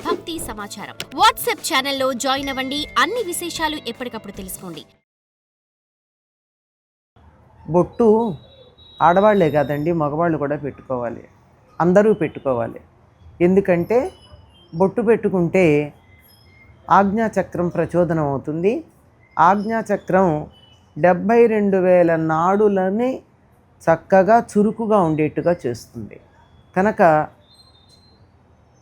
భక్తి సమాచారం. వాట్సాప్ ఛానల్లో జాయిన్ అవ్వండి. అన్ని విశేషాలు ఎప్పటికప్పుడు తెలుసుకోండి. బొట్టు ఆడవాళ్లే కాదండి, మగవాళ్ళు కూడా పెట్టుకోవాలి. అందరూ పెట్టుకోవాలి. ఎందుకంటే బొట్టు పెట్టుకుంటే ఆజ్ఞాచక్రం ప్రచోదనం అవుతుంది. ఆజ్ఞాచక్రం 72,000 నాడులని చక్కగా చురుకుగా ఉండేట్టుగా చేస్తుంది. కనుక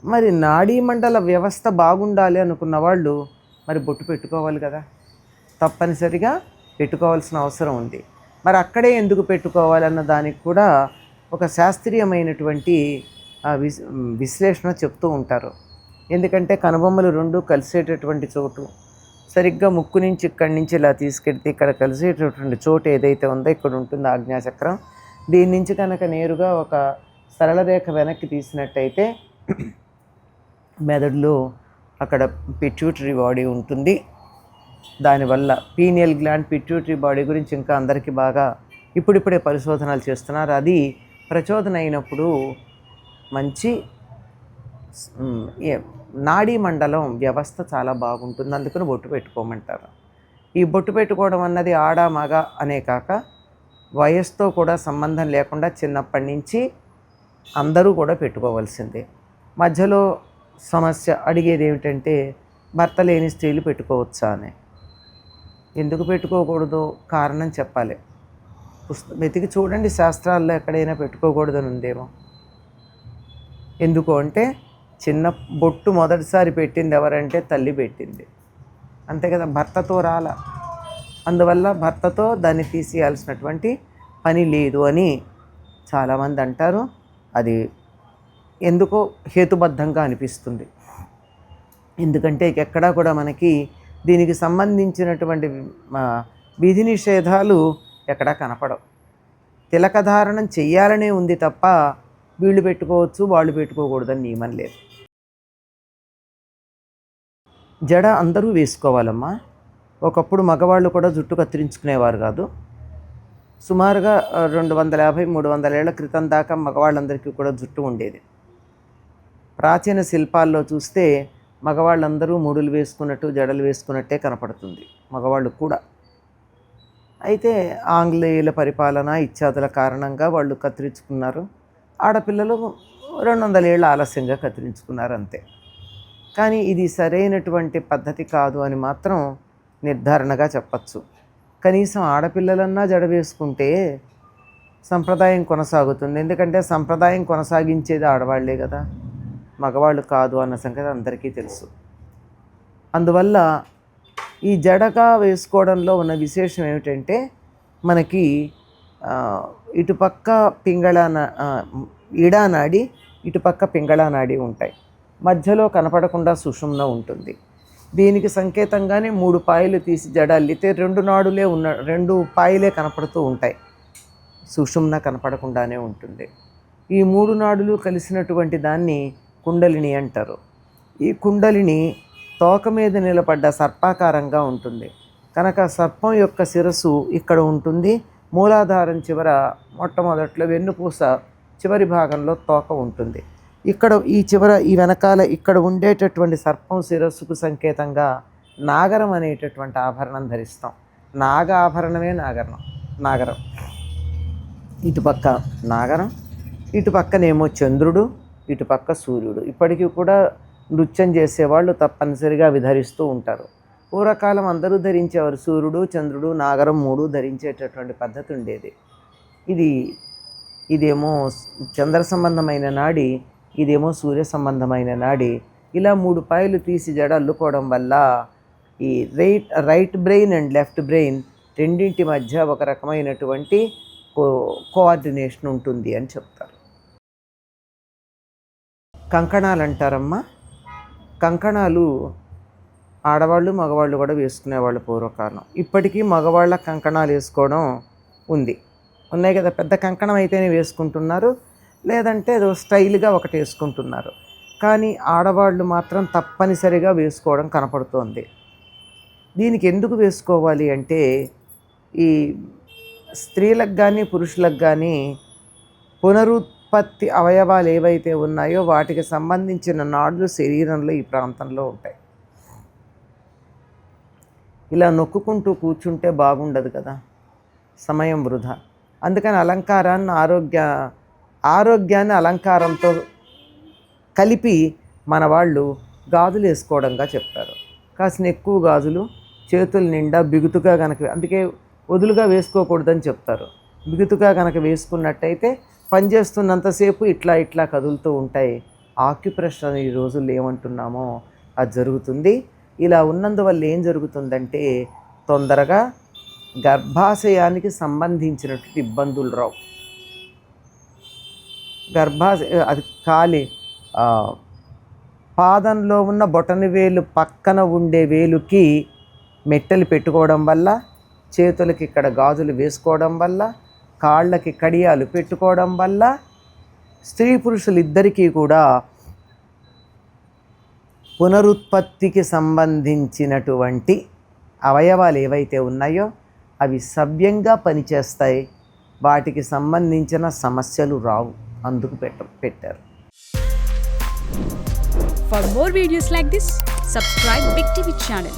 మరి నాడీమండల వ్యవస్థ బాగుండాలి అనుకున్న వాళ్ళు మరి బొట్టు పెట్టుకోవాలి కదా, తప్పనిసరిగా పెట్టుకోవాల్సిన అవసరం ఉంది. మరి అక్కడే ఎందుకు పెట్టుకోవాలన్న దానికి కూడా ఒక శాస్త్రీయమైనటువంటి విశ్లేషణ చెప్తూ ఉంటారు. ఎందుకంటే కనుబొమ్మలు రెండు కలిసేటటువంటి చోటు, సరిగ్గా ముక్కు నుంచి ఇక్కడి నుంచి ఇలా తీసుకెళ్తే ఇక్కడ కలిసేటటువంటి చోటు ఏదైతే ఉందో ఇక్కడ ఉంటుంది ఆజ్ఞాచక్రం. దీని నుంచి కనుక నేరుగా ఒక సరళ రేఖ వెనక్కి తీసినట్టయితే మెదడులో అక్కడ పిట్యూటరీ బాడీ ఉంటుంది. దానివల్ల పీనియల్ గ్లాండ్, పిట్యూటరీ బాడీ గురించి ఇంకా అందరికీ బాగా ఇప్పుడిప్పుడే పరిశోధనలు చేస్తున్నారు. అది ప్రచోదన అయినప్పుడు మంచి నాడీ మండలం వ్యవస్థ చాలా బాగుంటుంది. అందుకని బొట్టు పెట్టుకోమంటారు. ఈ బొట్టు పెట్టుకోవడం అన్నది ఆడ మగ అనే కాక వయస్సుతో కూడా సంబంధం లేకుండా చిన్నప్పటి నుంచి అందరూ కూడా పెట్టుకోవాల్సిందే. మధ్యలో సమస్య అడిగేది ఏమిటంటే భర్త లేని స్త్రీలు పెట్టుకోవచ్చా అని. ఎందుకు పెట్టుకోకూడదు కారణం చెప్పాలి. వెతికి చూడండి, శాస్త్రాల్లో ఎక్కడైనా పెట్టుకోకూడదని ఉందేమో. ఎందుకు అంటే చిన్న బొట్టు మొదటిసారి పెట్టింది ఎవరంటే తల్లి పెట్టింది, అంతే కదా, భర్తతో రాల. అందువల్ల భర్తతో దాన్ని తీసేయాల్సినటువంటి పని లేదు అని చాలామంది అంటారు. అది ఎందుకో హేతుబద్ధంగా అనిపిస్తుంది. ఎందుకంటే ఎక్కడా కూడా మనకి దీనికి సంబంధించినటువంటి విధి నిషేధాలు ఎక్కడా కనపడవు. తిలకధారణం చెయ్యాలనే ఉంది తప్ప వీళ్ళు పెట్టుకోవచ్చు వాళ్ళు పెట్టుకోకూడదని నియమం లేదు. జడ అందరూ వేసుకోవాలమ్మా. ఒకప్పుడు మగవాళ్ళు కూడా జుట్టు కత్తిరించుకునేవారు కాదు. సుమారుగా 250-300 ఏళ్ల క్రితం దాకా మగవాళ్ళందరికీ కూడా జుట్టు ఉండేది. ప్రాచీన శిల్పాల్లో చూస్తే మగవాళ్ళందరూ ముడులు వేసుకున్నట్టు జడలు వేసుకున్నట్టే కనపడుతుంది, మగవాళ్ళు కూడా. అయితే ఆంగ్లేయుల పరిపాలన ఇత్యాదుల కారణంగా వాళ్ళు కత్తిరించుకున్నారు. ఆడపిల్లలు 200 ఏళ్ళ ఆలస్యంగా కత్తిరించుకున్నారు అంతే. కానీ ఇది సరైనటువంటి పద్ధతి కాదు అని మాత్రం నిర్ధారణగా చెప్పచ్చు. కనీసం ఆడపిల్లలన్నా జడ వేసుకుంటే సంప్రదాయం కొనసాగుతుంది. ఎందుకంటే సంప్రదాయం కొనసాగించేది ఆడవాళ్లే కదా, మగవాళ్ళు కాదు అన్న సంగతి అందరికీ తెలుసు. అందువల్ల ఈ జడగా వేసుకోవడంలో ఉన్న విశేషం ఏమిటంటే మనకి ఇటుపక్క ఈడానాడి ఇటుపక్క పింగళానాడి ఉంటాయి. మధ్యలో కనపడకుండా సుషుమ్న ఉంటుంది. దీనికి సంకేతంగానే 3 పాయలు తీసి జడ అల్లితే 2 నాడులే 2 పాయలే కనపడుతూ ఉంటాయి, సుషుమ్న కనపడకుండానే ఉంటుంది. ఈ 3 నాడులు కలిసినటువంటి దాన్ని కుండలిని అంటారు. ఈ కుండలిని తోక మీద నిలబడ్డ సర్పాకారంగా ఉంటుంది. కనుక సర్పం యొక్క శిరస్సు ఇక్కడ ఉంటుంది. మూలాధారం చివర మొట్టమొదట్లో వెన్నుపూస చివరి భాగంలో తోక ఉంటుంది. ఇక్కడ ఈ వెనకాల ఇక్కడ ఉండేటటువంటి సర్పం శిరస్సుకు సంకేతంగా నాగరం అనేటటువంటి ఆభరణం ధరిస్తాం. నాగ ఆభరణమే నాగరం. ఇటుపక్క నాగరం, ఇటుపక్కనేమో చంద్రుడు, ఇటుపక్క సూర్యుడు. ఇప్పటికీ కూడా నృత్యం చేసేవాళ్ళు తప్పనిసరిగా అవి ధరిస్తూ ఉంటారు. పూర్వకాలం అందరూ ధరించేవారు. సూర్యుడు, చంద్రుడు, నాగరం 3 ధరించేటటువంటి పద్ధతి ఉండేది. ఇదేమో చంద్ర సంబంధమైన నాడి, ఇదేమో సూర్య సంబంధమైన నాడి. ఇలా 3 పాయలు తీసి జడ అల్లుకోవడం వల్ల ఈ right brain and left brain రెండింటి మధ్య ఒక రకమైనటువంటి కోఆర్డినేషన్ ఉంటుంది అని చెప్తారు. కంకణాలు అంటారమ్మా. కంకణాలు ఆడవాళ్ళు మగవాళ్ళు కూడా వేసుకునేవాళ్ళు పూర్వకాలం. ఇప్పటికీ మగవాళ్ళ కంకణాలు వేసుకోవడం ఉన్నాయి కదా, పెద్ద కంకణం అయితేనే వేసుకుంటున్నారు, లేదంటే ఏదో స్టైల్గా ఒకటి వేసుకుంటున్నారు. కానీ ఆడవాళ్ళు మాత్రం తప్పనిసరిగా వేసుకోవడం కనపడుతోంది. దీనికి ఎందుకు వేసుకోవాలి అంటే ఈ స్త్రీలకు కానీ పురుషులకు కానీ పునరుత్పత్తి అవయవాలు ఏవైతే ఉన్నాయో వాటికి సంబంధించిన నాడులు శరీరంలో ఈ ప్రాంతంలో ఉంటాయి. ఇలా నొక్కుకుంటూ కూర్చుంటే బాగుండదు కదా, సమయం వృధా. అందుకని ఆరోగ్యాన్ని అలంకారంతో కలిపి మన వాళ్ళు గాజులు వేసుకోవడంగా చెప్తారు. కాసిన ఎక్కువ గాజులు చేతుల నిండా బిగుతుగా కనుక, అందుకే వదులుగా వేసుకోకూడదని చెప్తారు. బిగుతుగా కనుక వేసుకున్నట్టయితే పనిచేస్తున్నంతసేపు ఇట్లా ఇట్లా కదులుతూ ఉంటాయి. ఆక్యుప్రెషర్ ఈ రోజుల్లో ఏమంటున్నామో అది జరుగుతుంది. ఇలా ఉన్నందువల్ల ఏం జరుగుతుందంటే తొందరగా గర్భాశయానికి సంబంధించినటువంటి ఇబ్బందులు రావు. అది పాదంలో ఉన్న బొటన వేలు పక్కన ఉండే వేలుకి మెట్టెలు పెట్టుకోవడం వల్ల, చేతులకి ఇక్కడ గాజులు వేసుకోవడం వల్ల, కాళ్ళకి కడియాలు పెట్టుకోవడం వల్ల స్త్రీ పురుషులు ఇద్దరికీ కూడా పునరుత్పత్తికి సంబంధించినటువంటి అవయవాలు ఏవైతే ఉన్నాయో అవి సవ్యంగా పనిచేస్తాయి. వాటికి సంబంధించిన సమస్యలు రావు. అందుకు పెట్టారు. For more videos like this, subscribe Big TV channel.